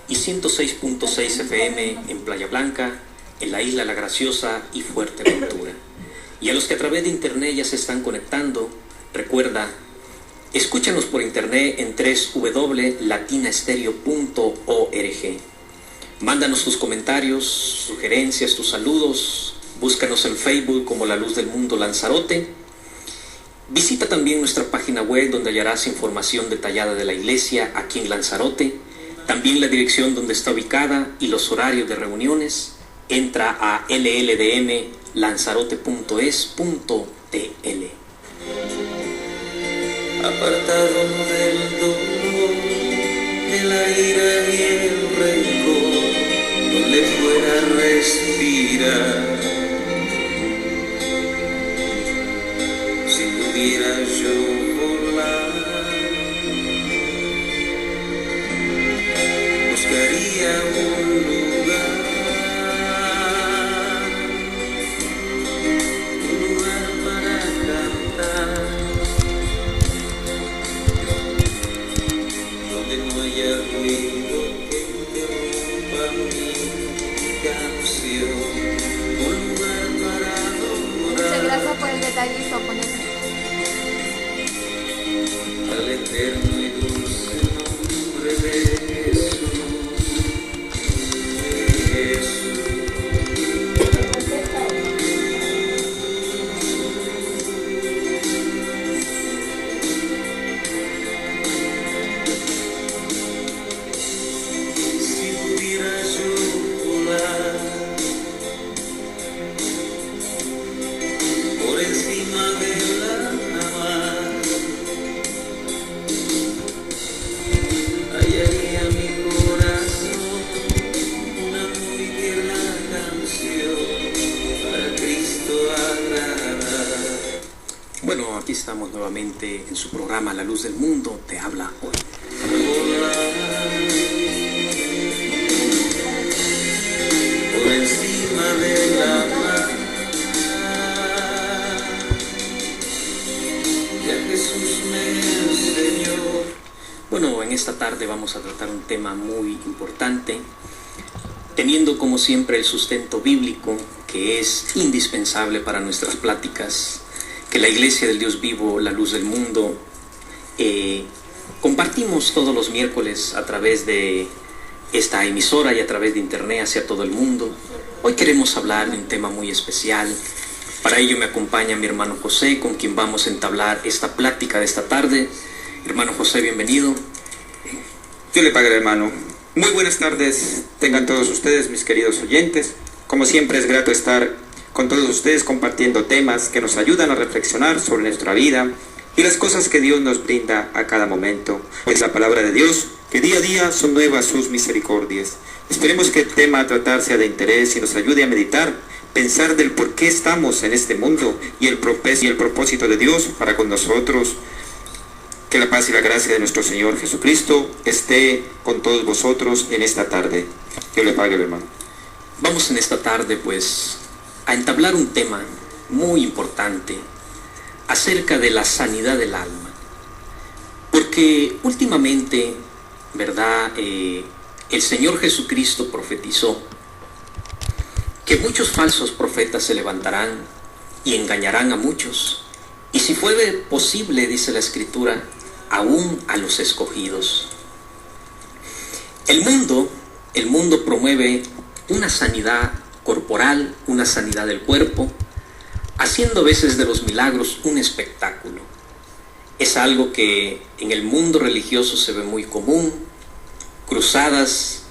y 106.6 FM en Playa Blanca, en la isla La Graciosa y Fuerteventura. Y a los que a través de internet ya se están conectando, recuerda, escúchanos por internet en www.latinastereo.org. Mándanos tus comentarios, sugerencias, tus saludos. Búscanos en Facebook como La Luz del Mundo Lanzarote. Visita también nuestra página web donde hallarás información detallada de la iglesia aquí en Lanzarote. También la dirección donde está ubicada y los horarios de reuniones. Entra a lldmlanzarote.es.tl. Apartado del dolor, de la ira y el rencor, donde fuera respirar. Si pudiera yo volar, buscaría un lugar para cantar, donde no haya ruido que interrumpa mi canción, un lugar para adorar. Muchas gracias por el detallito, ponerse. Al eterno y dulce nombre de Jesús, Jesús. Si pudiera yo volar por encima de la mar, hallaría mi corazón una muy tierna canción para Cristo agradar. Bueno, aquí estamos nuevamente en su programa La Luz del Mundo te habla hoy. Volar por encima de la mar, ya Jesús me enseñó. Bueno, en esta tarde vamos a tratar un tema muy importante, teniendo como siempre el sustento bíblico, que es indispensable para nuestras pláticas, que la Iglesia del Dios Vivo, La Luz del Mundo, compartimos todos los miércoles a través de esta emisora y a través de internet hacia todo el mundo. Hoy queremos hablar de un tema muy especial. Para ello me acompaña mi hermano José, con quien vamos a entablar esta plática de esta tarde. Hermano José, bienvenido. Dios le pague, hermano. Muy buenas tardes tengan todos ustedes, mis queridos oyentes. Como siempre es grato estar con todos ustedes compartiendo temas que nos ayudan a reflexionar sobre nuestra vida y las cosas que Dios nos brinda a cada momento. Es la palabra de Dios, que día a día son nuevas sus misericordias. Esperemos que el tema a tratar sea de interés y nos ayude a meditar, pensar del por qué estamos en este mundo y el propósito de Dios para con nosotros. Que la paz y la gracia de nuestro Señor Jesucristo esté con todos vosotros en esta tarde. Dios le pague, hermano. Vamos en esta tarde pues a entablar un tema muy importante acerca de la sanidad del alma. Porque últimamente, ¿verdad? El Señor Jesucristo profetizó que muchos falsos profetas se levantarán y engañarán a muchos. Y si fuere posible, dice la Escritura, aún a los escogidos. El mundo promueve una sanidad corporal, una sanidad del cuerpo, haciendo a veces de los milagros un espectáculo. Es algo que en el mundo religioso se ve muy común, cruzadas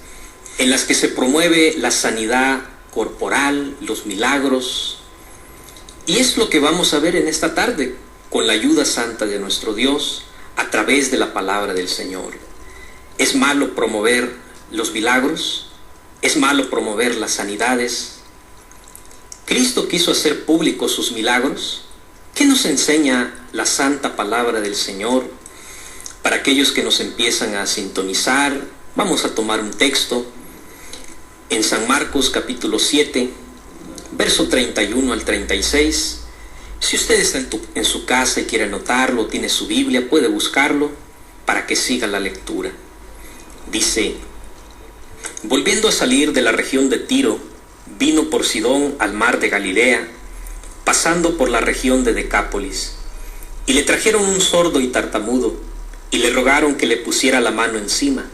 en las que se promueve la sanidad corporal, los milagros. Y es lo que vamos a ver en esta tarde, con la ayuda santa de nuestro Dios, a través de la palabra del Señor. ¿Es malo promover los milagros? ¿Es malo promover las sanidades? ¿Cristo quiso hacer públicos sus milagros? ¿Qué nos enseña la santa palabra del Señor? Para aquellos que nos empiezan a sintonizar, vamos a tomar un texto en San Marcos capítulo 7, verso 31 al 36. Si usted está en su casa y quiere anotarlo, tiene su Biblia, puede buscarlo para que siga la lectura. Dice: volviendo a salir de la región de Tiro, vino por Sidón al mar de Galilea, pasando por la región de Decápolis. Y le trajeron un sordo y tartamudo, y le rogaron que le pusiera la mano encima.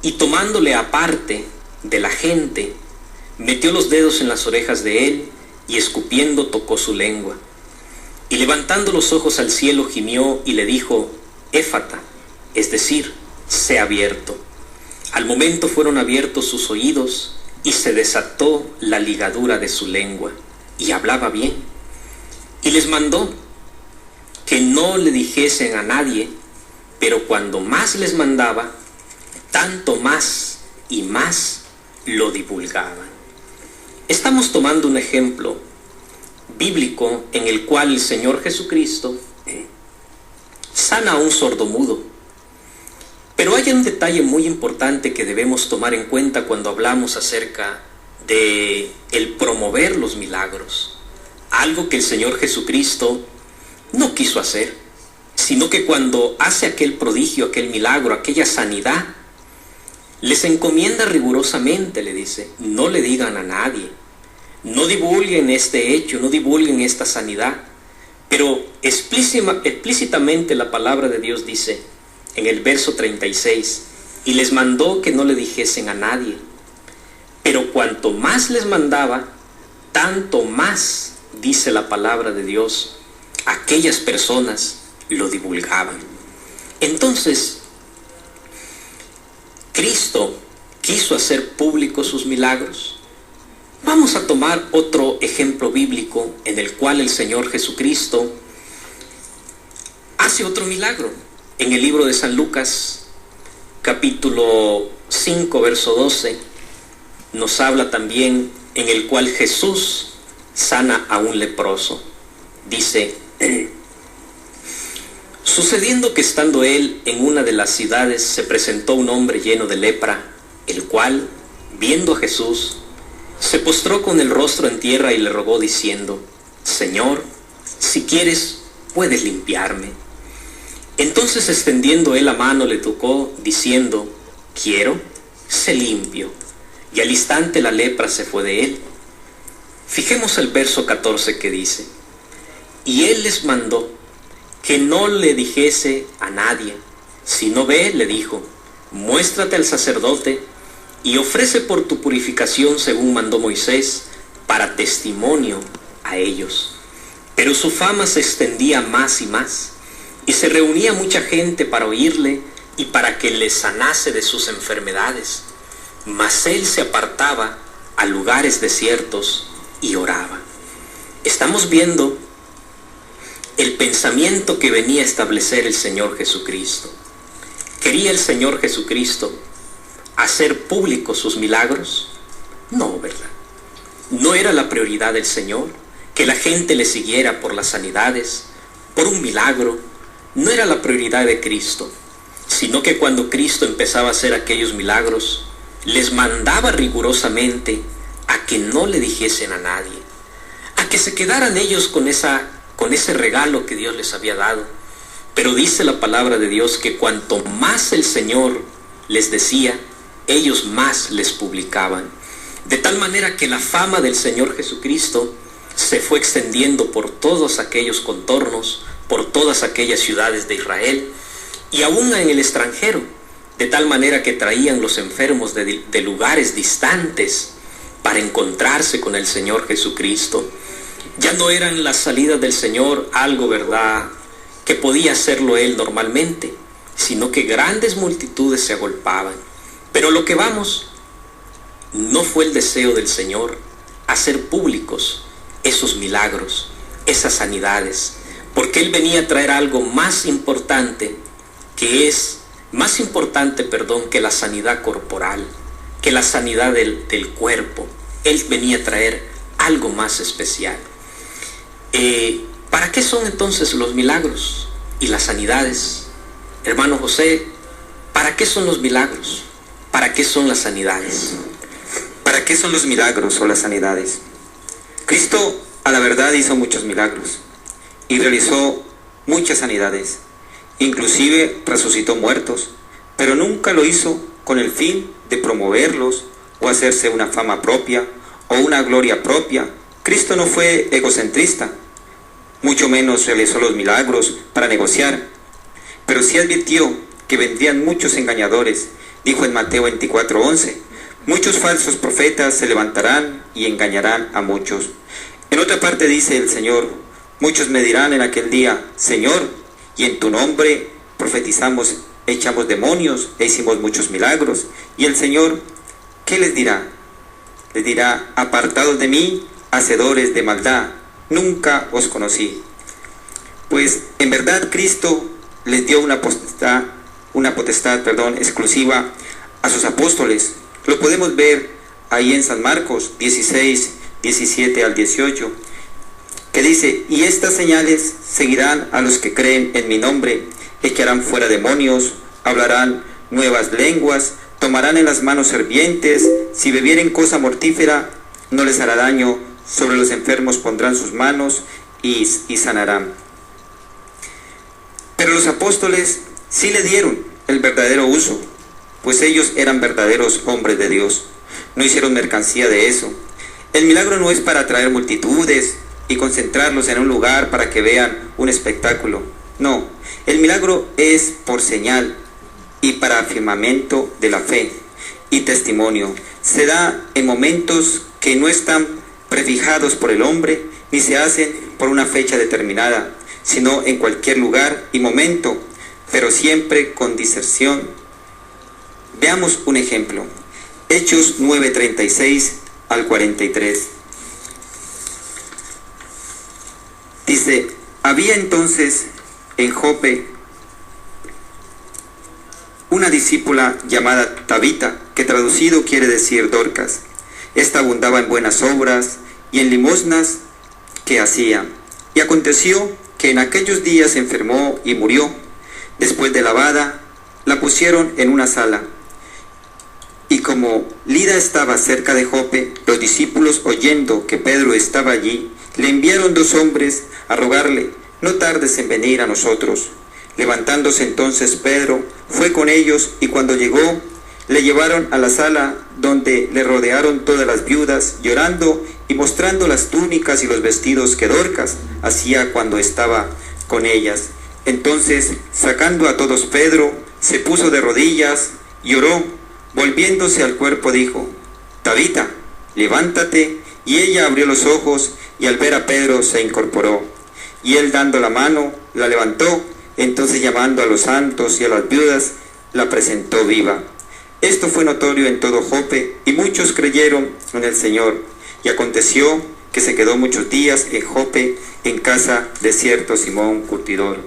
Y tomándole aparte de la gente, metió los dedos en las orejas de él, y escupiendo tocó su lengua. Y levantando los ojos al cielo gimió y le dijo, Éfata, es decir, sé abierto. Al momento fueron abiertos sus oídos y se desató la ligadura de su lengua y hablaba bien. Y les mandó que no le dijesen a nadie, pero cuando más les mandaba, tanto más y más lo divulgaban. Estamos tomando un ejemplo bíblico en el cual el Señor Jesucristo sana a un sordomudo. Pero hay un detalle muy importante que debemos tomar en cuenta cuando hablamos acerca de el promover los milagros. Algo que el Señor Jesucristo no quiso hacer, sino que cuando hace aquel prodigio, aquel milagro, aquella sanidad, les encomienda rigurosamente, le dice, no le digan a nadie, no divulguen este hecho, no divulguen esta sanidad. Pero explícitamente la palabra de Dios dice en el verso 36, y les mandó que no le dijesen a nadie. Pero cuanto más les mandaba, tanto más, dice la palabra de Dios, aquellas personas lo divulgaban. Entonces, Cristo quiso hacer públicos sus milagros. Vamos a tomar otro ejemplo bíblico en el cual el Señor Jesucristo hace otro milagro. En el libro de San Lucas, capítulo 5, verso 12, nos habla también en el cual Jesús sana a un leproso. Dice, sucediendo que estando él en una de las ciudades, se presentó un hombre lleno de lepra, el cual, viendo a Jesús, se postró con el rostro en tierra y le rogó diciendo, Señor, si quieres, puedes limpiarme. Entonces extendiendo él la mano le tocó, diciendo, quiero, sé limpio. Y al instante la lepra se fue de él. Fijemos el verso 14 que dice, y él les mandó que no le dijese a nadie, sino ve, le dijo, muéstrate al sacerdote y ofrece por tu purificación según mandó Moisés, para testimonio a ellos. Pero su fama se extendía más y más, y se reunía mucha gente para oírle y para que le sanase de sus enfermedades. Mas él se apartaba a lugares desiertos y oraba. Estamos viendo el pensamiento que venía a establecer el Señor Jesucristo. ¿Quería el Señor Jesucristo hacer públicos sus milagros? No, ¿verdad? No era la prioridad del Señor que la gente le siguiera por las sanidades, por un milagro. No era la prioridad de Cristo, sino que cuando Cristo empezaba a hacer aquellos milagros, les mandaba rigurosamente a que no le dijesen a nadie, a que se quedaran ellos con ese regalo que Dios les había dado. Pero dice la palabra de Dios que cuanto más el Señor les decía, ellos más les publicaban. De tal manera que la fama del Señor Jesucristo se fue extendiendo por todos aquellos contornos, por todas aquellas ciudades de Israel y aún en el extranjero, de tal manera que traían los enfermos de lugares distantes para encontrarse con el Señor Jesucristo. Ya no eran las salidas del Señor algo, ¿verdad?, que podía hacerlo Él normalmente, sino que grandes multitudes se agolpaban. Pero lo que vamos, no fue el deseo del Señor hacer públicos esos milagros, esas sanidades, porque Él venía a traer algo más importante, que la sanidad corporal, que la sanidad del cuerpo. Él venía a traer algo más especial. ¿Para qué son entonces los milagros y las sanidades? Hermano José, ¿para qué son los milagros? ¿Para qué son las sanidades? ¿Para qué son los milagros o las sanidades? Cristo, a la verdad, hizo muchos milagros y realizó muchas sanidades. Inclusive resucitó muertos, pero nunca lo hizo con el fin de promoverlos o hacerse una fama propia o una gloria propia. Cristo no fue egocentrista, mucho menos realizó los milagros para negociar, pero sí advirtió que vendrían muchos engañadores. Dijo en Mateo 24:11, muchos falsos profetas se levantarán y engañarán a muchos. En otra parte dice el Señor, muchos me dirán en aquel día, Señor, y en tu nombre profetizamos, echamos demonios e hicimos muchos milagros. Y el Señor, ¿qué les dirá? Les dirá, apartados de mí, hacedores de maldad, nunca os conocí. Pues en verdad Cristo les dio una potestad exclusiva a sus apóstoles. Lo podemos ver ahí en San Marcos 16, 17 al 18, que dice, y estas señales seguirán a los que creen en mi nombre, echarán fuera demonios, hablarán nuevas lenguas, tomarán en las manos serpientes, si bebieren cosa mortífera no les hará daño, sobre los enfermos pondrán sus manos y sanarán. Pero los apóstoles sí le dieron el verdadero uso, pues ellos eran verdaderos hombres de Dios, no hicieron mercancía de eso. El milagro no es para atraer multitudes y concentrarlos en un lugar para que vean un espectáculo, no, el milagro es por señal y para afirmamiento de la fe y testimonio. Se da en momentos que no están prefijados por el hombre, ni se hacen por una fecha determinada, sino en cualquier lugar y momento, pero siempre con discreción. Veamos un ejemplo. Hechos 9:36 al 43. Dice, había entonces en Jope una discípula llamada Tabita, que traducido quiere decir Dorcas. Esta abundaba en buenas obras y en limosnas que hacía. Y aconteció que en aquellos días se enfermó y murió. Después de lavada, la pusieron en una sala. Y como Lida estaba cerca de Jope, los discípulos, oyendo que Pedro estaba allí, le enviaron 2 hombres a rogarle, no tardes en venir a nosotros. Levantándose entonces Pedro, fue con ellos, y cuando llegó, le llevaron a la sala, donde le rodearon todas las viudas, llorando y mostrando las túnicas y los vestidos que Dorcas hacía cuando estaba con ellas. Entonces, sacando a todos Pedro, se puso de rodillas y oró. Volviéndose al cuerpo dijo, Tabita, levántate. Y ella abrió los ojos, y al ver a Pedro se incorporó. Y él, dando la mano, la levantó. Entonces, llamando a los santos y a las viudas, la presentó viva. Esto fue notorio en todo Jope, y muchos creyeron en el Señor. Y aconteció que se quedó muchos días en Jope, en casa de cierto Simón curtidor.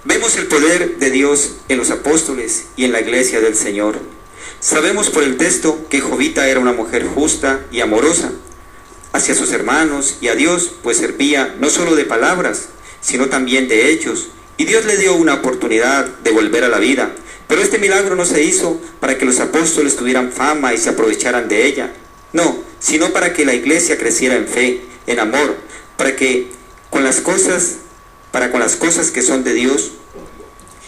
Vemos el poder de Dios en los apóstoles y en la iglesia del Señor. Sabemos por el texto que Jovita era una mujer justa y amorosa hacia sus hermanos y a Dios, pues servía no solo de palabras, sino también de hechos. Y Dios le dio una oportunidad de volver a la vida. Pero este milagro no se hizo para que los apóstoles tuvieran fama y se aprovecharan de ella. No, sino para que la iglesia creciera en fe, en amor, para con las cosas que son de Dios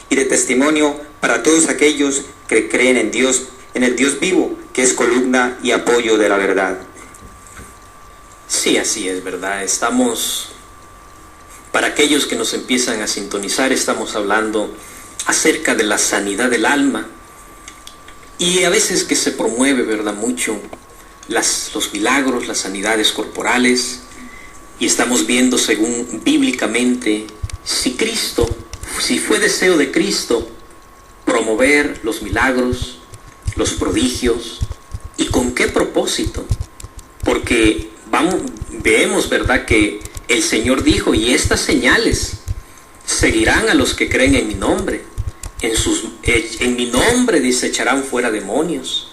y de testimonio para todos aquellos que creen en Dios, en el Dios vivo, que es columna y apoyo de la verdad. Sí, así es, ¿verdad? Para aquellos que nos empiezan a sintonizar, estamos hablando acerca de la sanidad del alma. Y a veces que se promueve, ¿verdad?, mucho los milagros, las sanidades corporales. Y estamos viendo, según bíblicamente, si fue deseo de Cristo promover los milagros, los prodigios, ¿y con qué propósito? Porque vemos, ¿verdad?, que el Señor dijo, y estas señales seguirán a los que creen en mi nombre. En mi nombre, dice, echarán fuera demonios.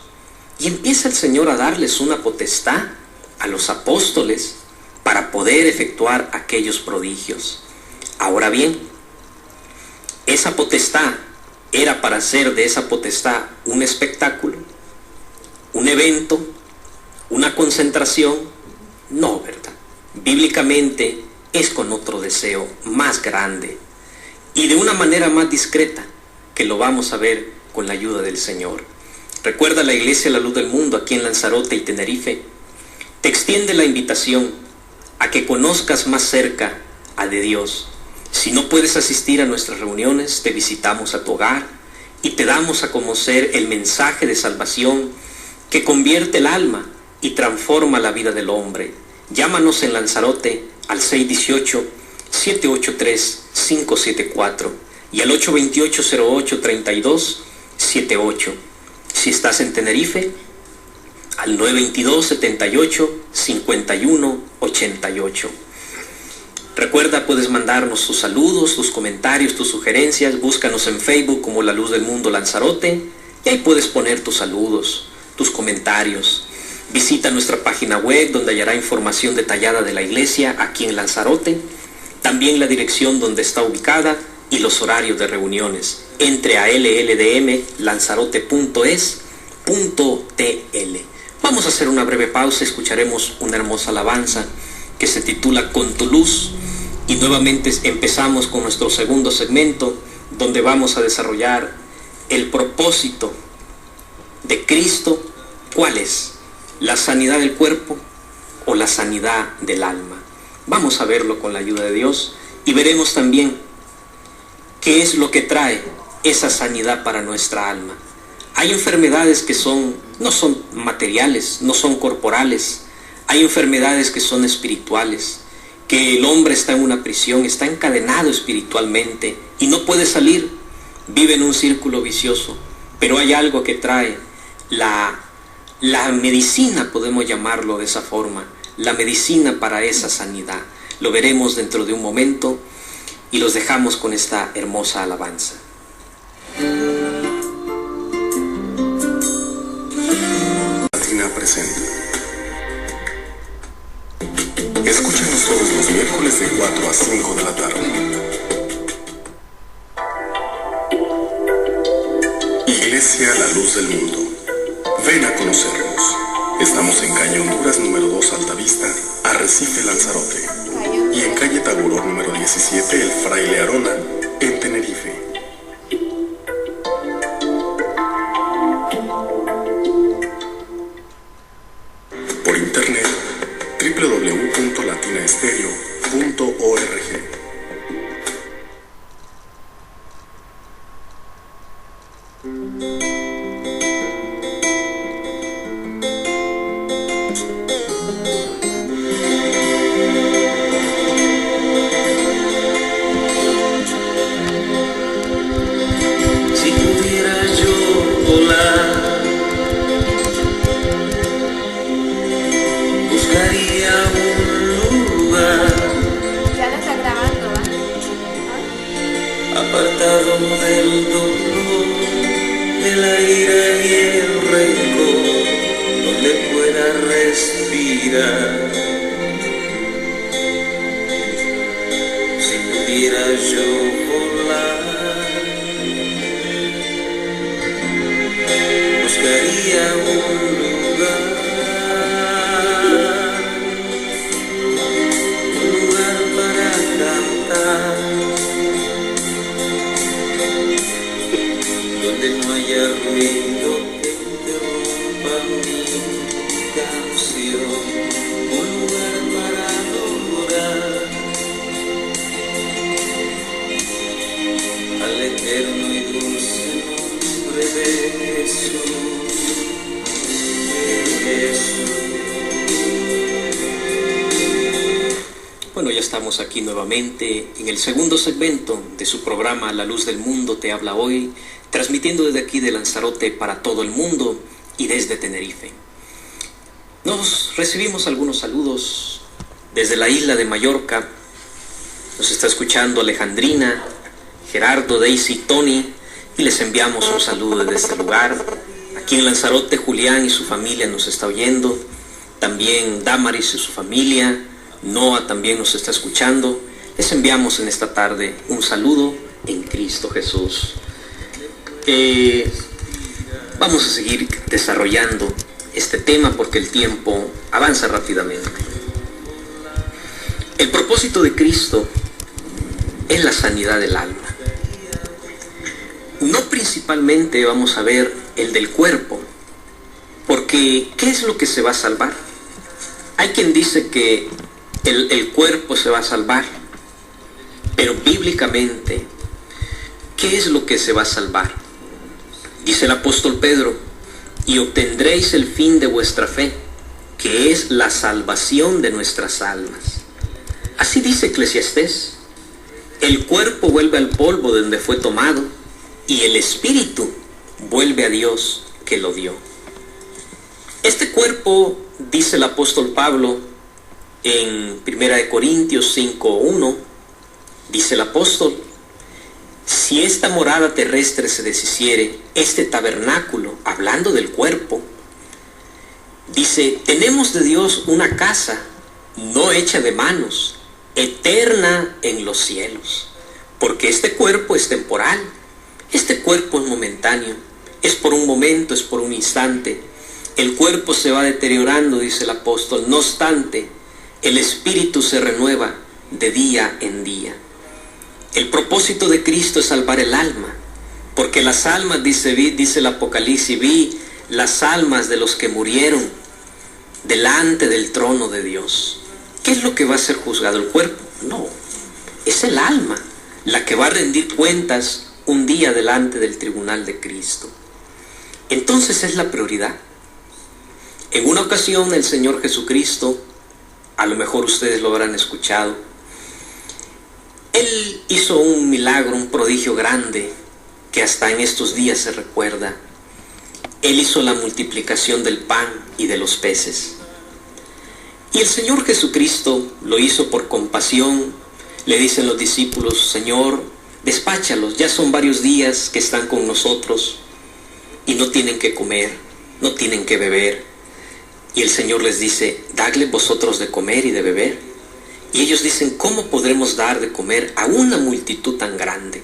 Y empieza el Señor a darles una potestad a los apóstoles para poder efectuar aquellos prodigios. Ahora bien, esa potestad era para hacer de esa potestad un espectáculo, un evento, una concentración. No, ¿verdad? Bíblicamente es con otro deseo más grande y de una manera más discreta, que lo vamos a ver con la ayuda del Señor. Recuerda, la Iglesia La Luz del Mundo aquí en Lanzarote y Tenerife te extiende la invitación a que conozcas más cerca a de Dios. Si no puedes asistir a nuestras reuniones, te visitamos a tu hogar y te damos a conocer el mensaje de salvación que convierte el alma y transforma la vida del hombre. Llámanos en Lanzarote al 618-783-574 y al 828-08-32-78. Si estás en Tenerife, al 922-78-51-88. Recuerda, puedes mandarnos tus saludos, tus comentarios, tus sugerencias. Búscanos en Facebook como La Luz del Mundo Lanzarote y ahí puedes poner tus saludos, tus comentarios. Visita nuestra página web donde hallará información detallada de la iglesia aquí en Lanzarote, también la dirección donde está ubicada y los horarios de reuniones. Entre a lldmlanzarote.es.tl. Vamos a hacer una breve pausa, escucharemos una hermosa alabanza que se titula Con tu luz y nuevamente empezamos con nuestro segundo segmento donde vamos a desarrollar el propósito de Cristo. ¿Cuál es? ¿La sanidad del cuerpo o la sanidad del alma? Vamos a verlo con la ayuda de Dios y veremos también qué es lo que trae esa sanidad para nuestra alma. Hay enfermedades que no son materiales, no son corporales. Hay enfermedades que son espirituales, que el hombre está en una prisión, está encadenado espiritualmente y no puede salir. Vive en un círculo vicioso, pero hay algo que trae la medicina, podemos llamarlo de esa forma, la medicina para esa sanidad. Lo veremos dentro de un momento y los dejamos con esta hermosa alabanza. Latina presenta. Escúchanos todos los miércoles de 4 a 5 de la tarde. Iglesia La Luz del Mundo. Ven a conocernos. Estamos en calle Honduras número 2 Altavista, Arrecife, Lanzarote. Y en calle Taguró número 17 El Fraile Arona, en Tenerife. Por internet, www.latinaestereo.org. Si pudiera yo volar, buscaría un lugar Ya lo está grabando, apartado del dolor, de la ira y el rencor, donde pueda respirar. Si pudiera yo volar, buscaría un lugar para cantar, donde no haya ruido que interrumpa mi canción, un lugar para adorar al eterno y dulce nombre de Jesús, Bueno, ya estamos aquí nuevamente en el segundo segmento de su programa La Luz del Mundo te habla hoy, transmitiendo desde aquí de Lanzarote para todo el mundo y desde Tenerife. Nos recibimos algunos saludos desde la isla de Mallorca. Nos está escuchando Alejandrina, Gerardo, Daisy, Tony, y les enviamos un saludo desde este lugar. Aquí en Lanzarote, Julián y su familia nos está oyendo. También Damaris y su familia. Noah también nos está escuchando. Les enviamos en esta tarde un saludo en Cristo Jesús. Vamos a seguir desarrollando este tema porque el tiempo avanza rápidamente. El propósito de Cristo es la sanidad del alma. No principalmente vamos a ver el del cuerpo, Porque, ¿qué es lo que se va a salvar? Hay quien dice que el cuerpo se va a salvar, pero bíblicamente, ¿qué es lo que se va a salvar? Dice el apóstol Pedro, y obtendréis el fin de vuestra fe, que es la salvación de nuestras almas. Así dice Eclesiastés, el cuerpo vuelve al polvo de donde fue tomado, y el espíritu vuelve a Dios que lo dio. Este cuerpo, dice el apóstol Pablo en 1 Corintios 5:1, dice el apóstol, si esta morada terrestre se deshiciere, este tabernáculo, hablando del cuerpo, dice, tenemos de Dios una casa, no hecha de manos, eterna en los cielos, porque este cuerpo es temporal, este cuerpo es momentáneo, es por un momento, es por un instante, el cuerpo se va deteriorando, dice el apóstol, no obstante, el espíritu se renueva de día en día. El propósito de Cristo es salvar el alma, porque las almas, dice el Apocalipsis, vi las almas de los que murieron delante del trono de Dios. ¿Qué es lo que va a ser juzgado? ¿El cuerpo? No, es el alma la que va a rendir cuentas un día delante del tribunal de Cristo. Entonces es la prioridad. En una ocasión el Señor Jesucristo, a lo mejor ustedes lo habrán escuchado, Él hizo un milagro, un prodigio grande, que hasta en estos días se recuerda. Él hizo la multiplicación del pan y de los peces. Y el Señor Jesucristo lo hizo por compasión. Le dicen los discípulos, Señor, despáchalos, ya son varios días que están con nosotros y no tienen que comer, no tienen que beber. Y el Señor les dice, dadle vosotros de comer y de beber. Y ellos dicen, ¿cómo podremos dar de comer a una multitud tan grande?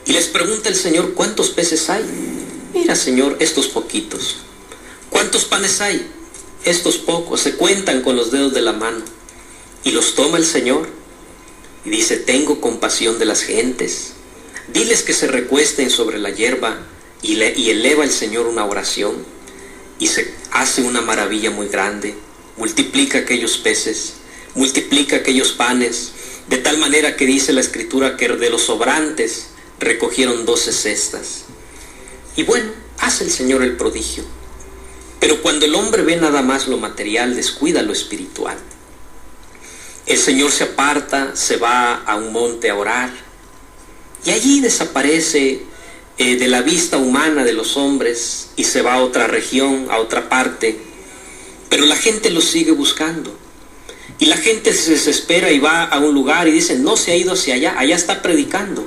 Y les pregunta el Señor, ¿cuántos peces hay? Mira, Señor, estos poquitos. ¿Cuántos panes hay? Estos pocos, se cuentan con los dedos de la mano. Y los toma el Señor y dice, tengo compasión de las gentes. Diles que se recuesten sobre la hierba, y eleva el Señor una oración. Y se hace una maravilla muy grande, multiplica aquellos peces, multiplica aquellos panes, de tal manera que dice la Escritura que de los sobrantes recogieron 12 cestas. Y bueno, hace el Señor el prodigio. Pero cuando el hombre ve nada más lo material, descuida lo espiritual. El Señor se aparta, se va a un monte a orar, y allí desaparece de la vista humana de los hombres y se va a otra región, a otra parte, pero la gente lo sigue buscando y la gente se desespera y va a un lugar y dice, no, se ha ido hacia allá, allá está predicando.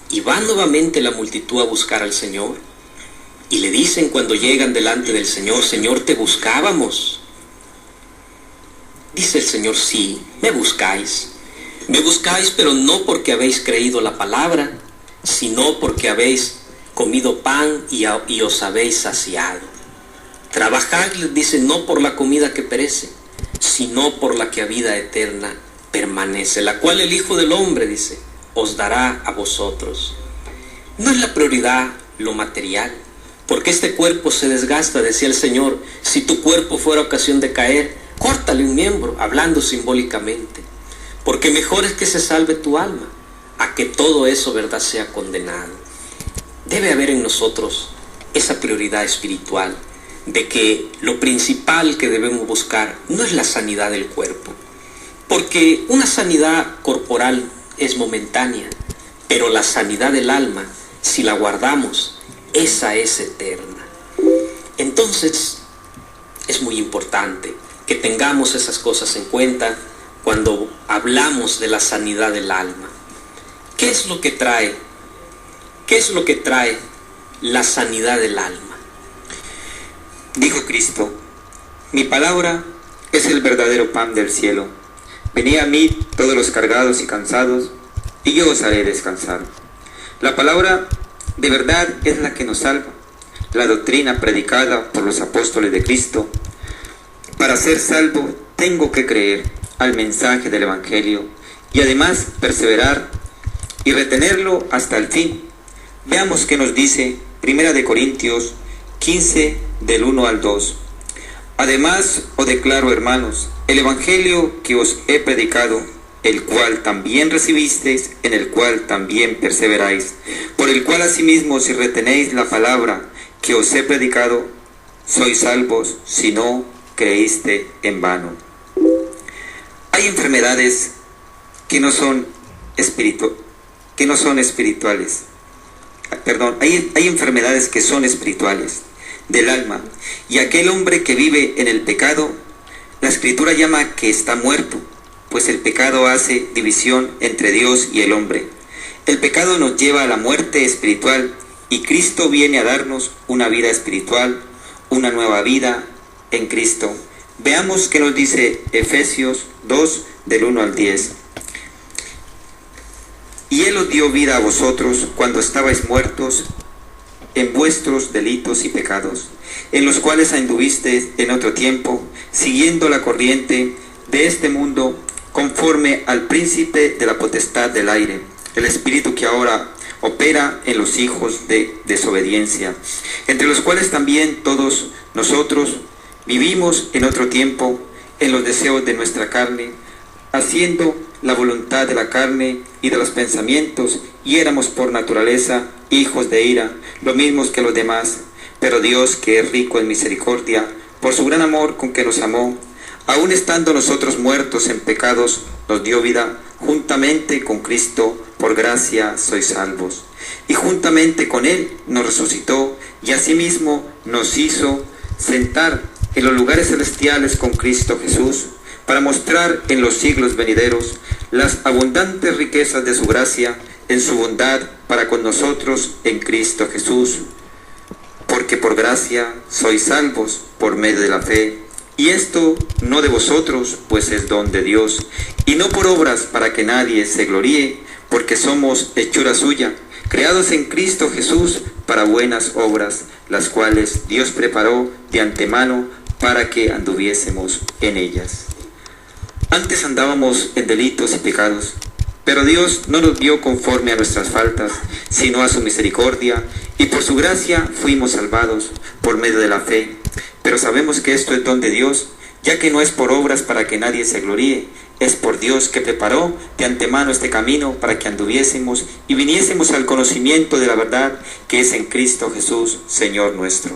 Y va nuevamente la multitud a buscar al Señor y le dicen cuando llegan delante del Señor, Señor, te buscábamos. Dice el Señor, sí, me buscáis, pero no porque habéis creído la palabra, sino porque habéis comido pan y os habéis saciado. Trabajad, les dice, no por la comida que perece, sino por la que a vida eterna permanece, la cual el Hijo del Hombre, dice, os dará a vosotros. No es la prioridad lo material, porque este cuerpo se desgasta, decía el Señor, si tu cuerpo fuera ocasión de caer, córtale un miembro, hablando simbólicamente, porque mejor es que se salve tu alma, a que todo eso, verdad, sea condenado. Debe haber en nosotros esa prioridad espiritual de que lo principal que debemos buscar no es la sanidad del cuerpo, porque una sanidad corporal es momentánea, pero la sanidad del alma, si la guardamos, esa es eterna. Entonces, es muy importante que tengamos esas cosas en cuenta cuando hablamos de la sanidad del alma. ¿Qué es lo que trae? ¿Qué es lo que trae la sanidad del alma? Dijo Cristo, mi palabra es el verdadero pan del cielo. Venid a mí todos los cargados y cansados, y yo os haré descansar. La palabra de verdad es la que nos salva. La doctrina predicada por los apóstoles de Cristo. Para ser salvo tengo que creer al mensaje del Evangelio y además perseverar y retenerlo hasta el fin. Veamos qué nos dice 1 Corintios 15 del 1 al 2. Además os declaro, hermanos, el evangelio que os he predicado, el cual también recibisteis, en el cual también perseveráis, por el cual asimismo si retenéis la palabra que os he predicado, sois salvos, si no creíste en vano. Hay enfermedades que no son espirituales. Hay enfermedades que son espirituales del alma, y aquel hombre que vive en el pecado, la Escritura llama que está muerto, pues el pecado hace división entre Dios y el hombre. El pecado nos lleva a la muerte espiritual, y Cristo viene a darnos una vida espiritual, una nueva vida en Cristo. Veamos qué nos dice Efesios 2 del 1 al 10. Y Él os dio vida a vosotros cuando estabais muertos en vuestros delitos y pecados, en los cuales anduvisteis en otro tiempo, siguiendo la corriente de este mundo, conforme al príncipe de la potestad del aire, el espíritu que ahora opera en los hijos de desobediencia, entre los cuales también todos nosotros vivimos en otro tiempo en los deseos de nuestra carne, haciendo la voluntad de la carne y de los pensamientos, y éramos por naturaleza hijos de ira, lo mismos que los demás. Pero Dios, que es rico en misericordia, por su gran amor con que nos amó, aun estando nosotros muertos en pecados, nos dio vida. Juntamente con Cristo, por gracia sois salvos. Y juntamente con Él nos resucitó, y asimismo nos hizo sentar en los lugares celestiales con Cristo Jesús, para mostrar en los siglos venideros las abundantes riquezas de su gracia en su bondad para con nosotros en Cristo Jesús. Porque por gracia sois salvos por medio de la fe, y esto no de vosotros, pues es don de Dios, y no por obras para que nadie se gloríe, porque somos hechura suya, creados en Cristo Jesús para buenas obras, las cuales Dios preparó de antemano para que anduviésemos en ellas. Antes andábamos en delitos y pecados, pero Dios no nos vio conforme a nuestras faltas, sino a su misericordia, y por su gracia fuimos salvados por medio de la fe. Pero sabemos que esto es don de Dios, ya que no es por obras para que nadie se gloríe, es por Dios que preparó de antemano este camino para que anduviésemos y viniésemos al conocimiento de la verdad que es en Cristo Jesús, Señor nuestro.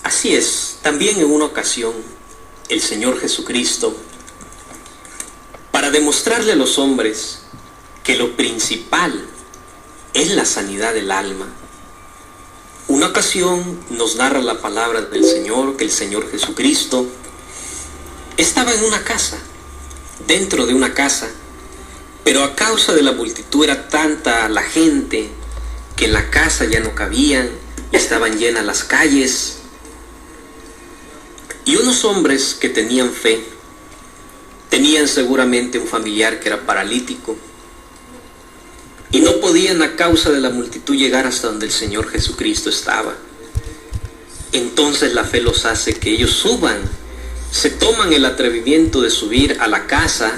Así es, también en una ocasión, el Señor Jesucristo, para demostrarle a los hombres que lo principal es la sanidad del alma, una ocasión nos narra la palabra del Señor que el Señor Jesucristo estaba en una casa, dentro de una casa, pero a causa de la multitud era tanta la gente que en la casa ya no cabían, estaban llenas las calles. Y unos hombres que tenían fe, tenían seguramente un familiar que era paralítico, y no podían a causa de la multitud llegar hasta donde el Señor Jesucristo estaba. Entonces la fe los hace que ellos suban, se toman el atrevimiento de subir a la casa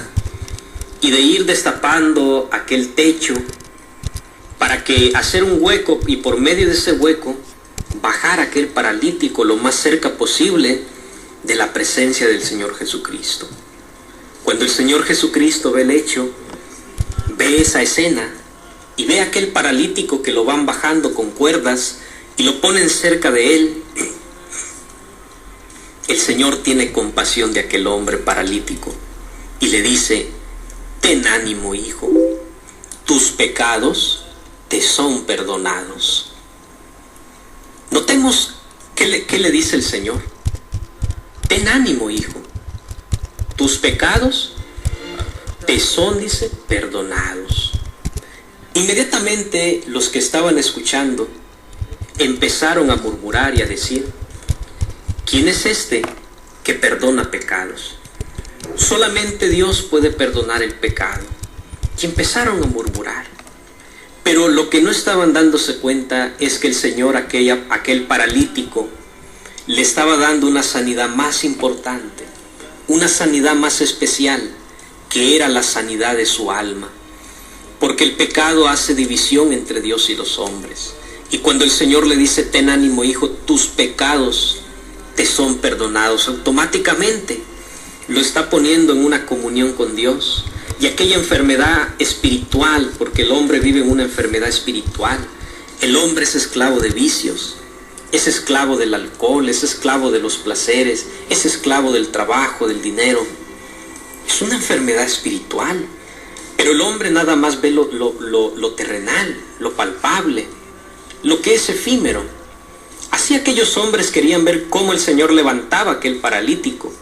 y de ir destapando aquel techo para que hacer un hueco y por medio de ese hueco bajar a aquel paralítico lo más cerca posible de la presencia del Señor Jesucristo. Cuando el Señor Jesucristo ve el hecho, ve esa escena y ve a aquel paralítico que lo van bajando con cuerdas y lo ponen cerca de él, el Señor tiene compasión de aquel hombre paralítico y le dice: ten ánimo, hijo, tus pecados te son perdonados. Notemos qué le dice el Señor: ten ánimo, hijo, tus pecados te son, dice, perdonados. Inmediatamente los que estaban escuchando empezaron a murmurar y a decir: ¿quién es este que perdona pecados? Solamente Dios puede perdonar el pecado. Y empezaron a murmurar. Pero lo que no estaban dándose cuenta es que el Señor, aquel paralítico, le estaba dando una sanidad más importante, una sanidad más especial, que era la sanidad de su alma. Porque el pecado hace división entre Dios y los hombres. Y cuando el Señor le dice, ten ánimo, hijo, tus pecados te son perdonados, automáticamente lo está poniendo en una comunión con Dios. Y aquella enfermedad espiritual, porque el hombre vive en una enfermedad espiritual, el hombre es esclavo de vicios, es esclavo del alcohol, es esclavo de los placeres, es esclavo del trabajo, del dinero. Es una enfermedad espiritual. Pero el hombre nada más ve lo terrenal, lo palpable, lo que es efímero. Así aquellos hombres querían ver cómo el Señor levantaba a aquel paralítico,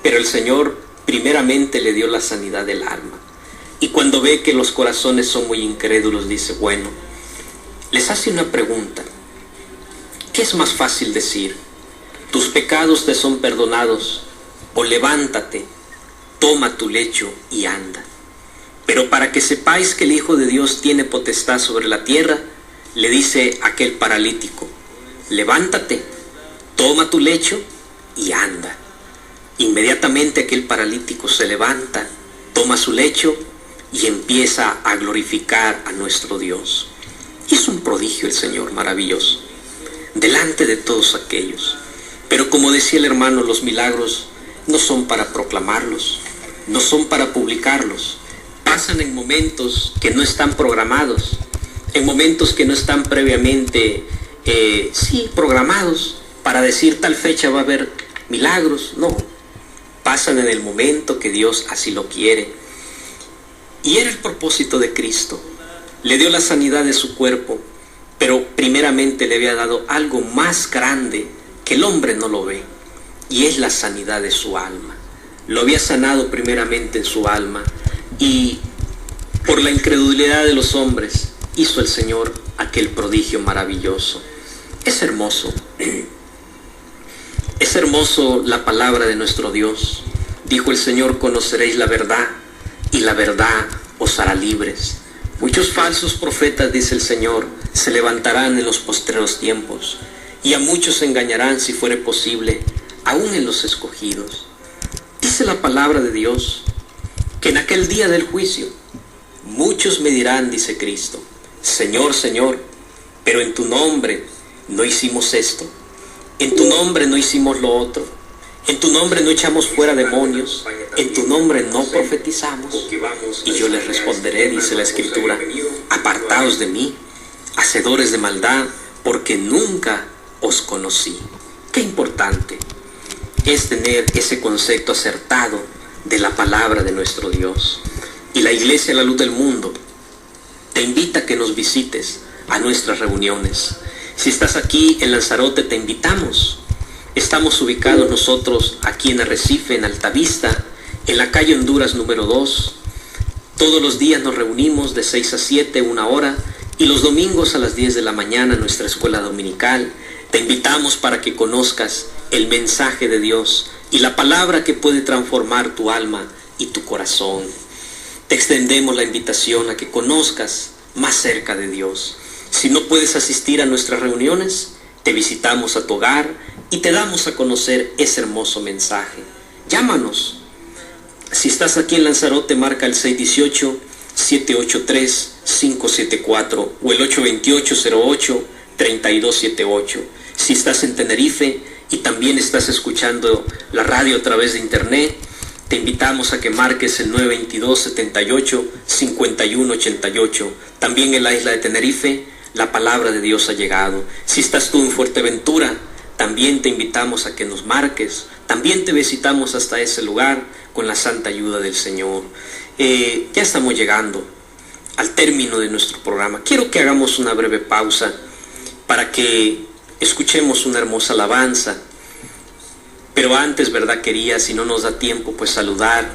pero el Señor primeramente le dio la sanidad del alma. Y cuando ve que los corazones son muy incrédulos, dice, bueno, les hace una pregunta. ¿Qué es más fácil decir? ¿Tus pecados te son perdonados? O levántate, toma tu lecho y anda. Pero para que sepáis que el Hijo de Dios tiene potestad sobre la tierra, le dice aquel paralítico, levántate, toma tu lecho y anda. Inmediatamente aquel paralítico se levanta, toma su lecho y empieza a glorificar a nuestro Dios. Y es un prodigio el Señor maravilloso, delante de todos aquellos. Pero como decía el hermano, los milagros no son para proclamarlos, no son para publicarlos. Pasan en momentos que no están programados, en momentos que no están previamente programados para decir tal fecha va a haber milagros. No, pasan en el momento que Dios así lo quiere. Y era el propósito de Cristo. Le dio la sanidad de su cuerpo, pero primeramente le había dado algo más grande que el hombre no lo ve, y es la sanidad de su alma. Lo había sanado primeramente en su alma, y por la incredulidad de los hombres hizo el Señor aquel prodigio maravilloso. Es hermoso. Es hermoso la palabra de nuestro Dios. Dijo el Señor, conoceréis la verdad y la verdad os hará libres. Muchos falsos profetas, dice el Señor, se levantarán en los postreros tiempos, y a muchos engañarán, si fuere posible, aún en los escogidos. Dice la palabra de Dios, que en aquel día del juicio, muchos me dirán, dice Cristo, Señor, Señor, pero en tu nombre no hicimos esto, en tu nombre no hicimos lo otro, en tu nombre no echamos fuera demonios, en tu nombre no profetizamos. Y yo les responderé, dice la Escritura, apartaos de mí, hacedores de maldad, porque nunca os conocí. Qué importante es tener ese concepto acertado de la palabra de nuestro Dios. Y la Iglesia La Luz del Mundo te invita a que nos visites a nuestras reuniones. Si estás aquí en Lanzarote, te invitamos. Estamos ubicados nosotros aquí en Arrecife, en Altavista, en la calle Honduras número 2. Todos los días nos reunimos de 6 a 7, 1 hora, y los domingos a las 10 de la mañana, nuestra escuela dominical. Te invitamos para que conozcas el mensaje de Dios y la palabra que puede transformar tu alma y tu corazón. Te extendemos la invitación a que conozcas más cerca de Dios. Si no puedes asistir a nuestras reuniones, te visitamos a tu hogar y te damos a conocer ese hermoso mensaje. Llámanos. Si estás aquí en Lanzarote, marca el 618-783-574 o el 828-08-3278. Si estás en Tenerife y también estás escuchando la radio a través de internet, te invitamos a que marques el 922-78-5188. También en la isla de Tenerife, la palabra de Dios ha llegado. Si estás tú en Fuerteventura, también te invitamos a que nos marques. También te visitamos hasta ese lugar con la santa ayuda del Señor. Ya estamos llegando al término de nuestro programa. Quiero que hagamos una breve pausa para que escuchemos una hermosa alabanza. Pero antes, ¿verdad? Quería, si no nos da tiempo, pues saludar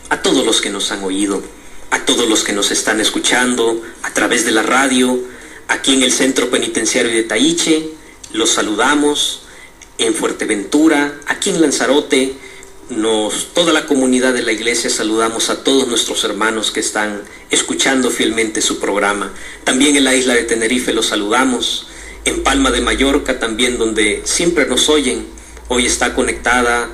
a todos los que nos han oído, a todos los que nos están escuchando a través de la radio, aquí en el Centro Penitenciario de Taíche. Los saludamos en Fuerteventura, aquí en Lanzarote. Toda la comunidad de la iglesia saludamos a todos nuestros hermanos que están escuchando fielmente su programa. También en la isla de Tenerife los saludamos. En Palma de Mallorca también, donde siempre nos oyen. Hoy está conectada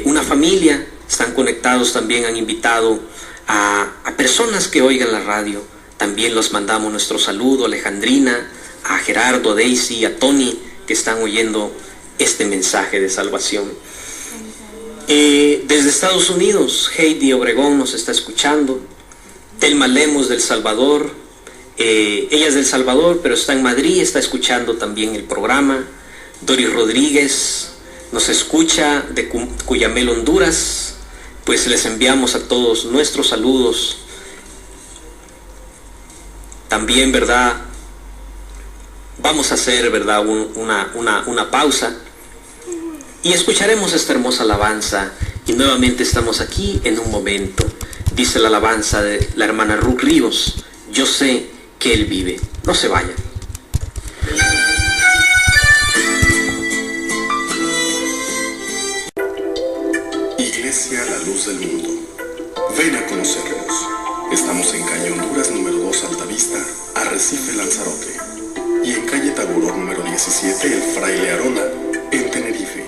una familia, están conectados también, han invitado a personas que oigan la radio, También los mandamos nuestro saludo a Alejandrina, a Gerardo, a Daisy, a Tony, que están oyendo este mensaje de salvación. Desde Estados Unidos, Heidi Obregón nos está escuchando. Telma Lemos del Salvador, ella es del Salvador, pero está en Madrid, está escuchando también el programa. Doris Rodríguez nos escucha de Cuyamel, Honduras. Pues les enviamos a todos nuestros saludos. También, ¿verdad? Vamos a hacer, ¿verdad?, una pausa y escucharemos esta hermosa alabanza. Y nuevamente estamos aquí en un momento. Dice la alabanza de la hermana Ruth Ríos: yo sé que Él vive. No se vayan. Iglesia La Luz del Mundo. Ven a conocernos. Estamos en calle Honduras número 2 Altavista, Arrecife Lanzarote. Y en calle Taguró número 17 El Fraile Arona, en Tenerife.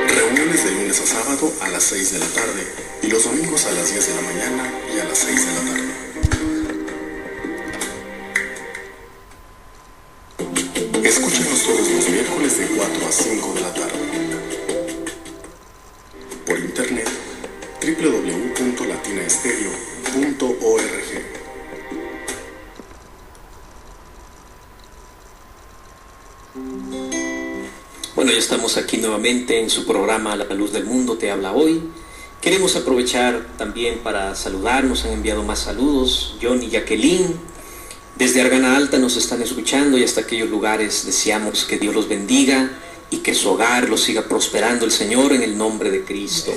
Reuniones de lunes a sábado a las 6 de la tarde y los domingos a las 10 de la mañana y a las 6 de la tarde. Escúchenos todos los miércoles de 4 a 5 de la tarde. Por internet, www.latinaestereo.org. Bueno, ya estamos aquí nuevamente en su programa La Luz del Mundo te habla hoy. Queremos aprovechar también para saludar, nos han enviado más saludos. John y Jacqueline, desde Argana Alta nos están escuchando y hasta aquellos lugares deseamos que Dios los bendiga y que su hogar lo siga prosperando el Señor en el nombre de Cristo.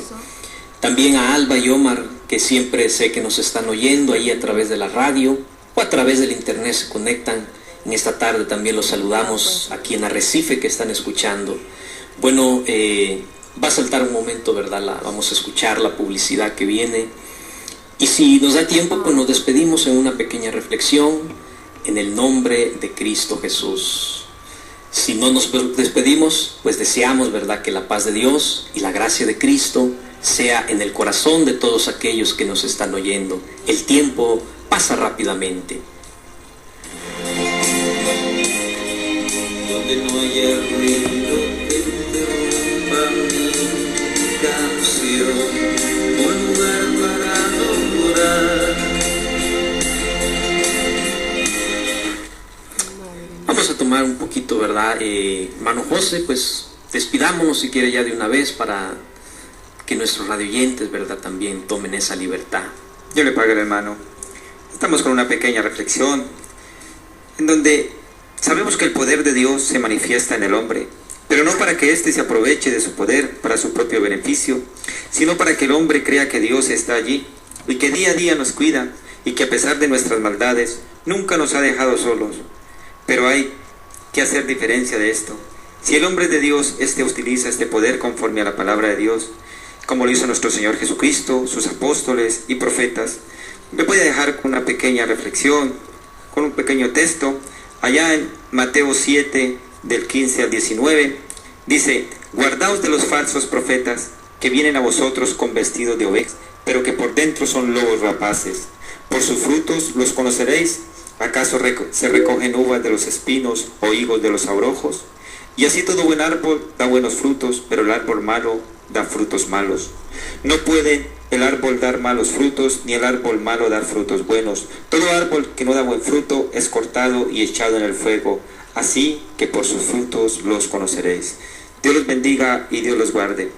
También a Alba y Omar, que siempre sé que nos están oyendo ahí a través de la radio o a través del internet se conectan. En esta tarde también los saludamos aquí en Arrecife que están escuchando. Bueno, va a saltar un momento, ¿verdad? Vamos a escuchar la publicidad que viene. Y si nos da tiempo, pues nos despedimos en una pequeña reflexión en el nombre de Cristo Jesús. Si no nos despedimos, pues deseamos, ¿verdad?, que la paz de Dios y la gracia de Cristo sea en el corazón de todos aquellos que nos están oyendo. El tiempo pasa rápidamente. Donde no haya ruido que interrumpa mi canción, un lugar para adorar. Vamos a tomar un poquito, ¿verdad? Hermano José, pues despidámonos si quiere ya de una vez para que nuestros radioyentes, ¿verdad?, también tomen esa libertad. Yo le pago, hermano. Estamos con una pequeña reflexión en donde sabemos que el poder de Dios se manifiesta en el hombre, pero no para que éste se aproveche de su poder para su propio beneficio, sino para que el hombre crea que Dios está allí y que día a día nos cuida y que a pesar de nuestras maldades nunca nos ha dejado solos. Pero hay que hacer diferencia de esto. Si el hombre de Dios utiliza este poder conforme a la palabra de Dios, como lo hizo nuestro Señor Jesucristo, sus apóstoles y profetas, me voy a dejar con una pequeña reflexión, con un pequeño texto. Allá en Mateo 7, del 15 al 19, dice: guardaos de los falsos profetas que vienen a vosotros con vestidos de ovejas, pero que por dentro son lobos rapaces. Por sus frutos los conoceréis. ¿Acaso se recogen uvas de los espinos o higos de los abrojos? Y así todo buen árbol da buenos frutos, pero el árbol malo da frutos malos. No puede el árbol dar malos frutos, ni el árbol malo dar frutos buenos. Todo árbol que no da buen fruto es cortado y echado en el fuego. Así que por sus frutos los conoceréis. Dios los bendiga y Dios los guarde.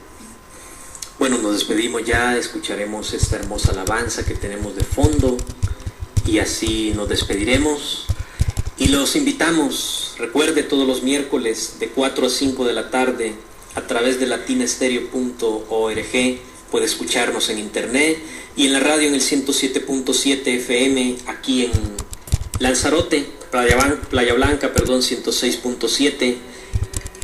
Bueno, nos despedimos ya, escucharemos esta hermosa alabanza que tenemos de fondo y así nos despediremos. Y los invitamos, recuerde, todos los miércoles de 4 a 5 de la tarde a través de latinaestereo.org. Puede escucharnos en internet y en la radio en el 107.7 FM aquí en Lanzarote, Playa Blanca, 106.7,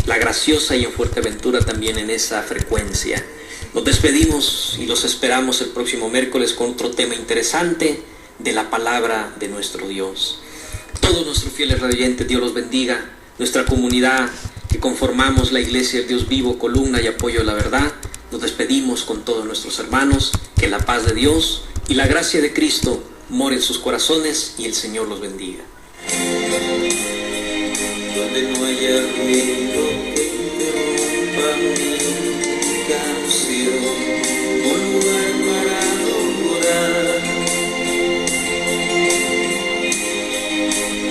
La Graciosa, y en Fuerteventura también en esa frecuencia. Nos despedimos y los esperamos el próximo miércoles con otro tema interesante de la palabra de nuestro Dios. Todos nuestros fieles radioyentes, Dios los bendiga. Nuestra comunidad que conformamos la Iglesia del Dios Vivo, columna y apoyo de la verdad, nos despedimos con todos nuestros hermanos. Que la paz de Dios y la gracia de Cristo more en sus corazones y el Señor los bendiga. Donde no haya ruido que interrumpa mi canción, un lugar para adorar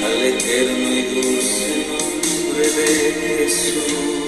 al eterno y dulce nombre de Jesús.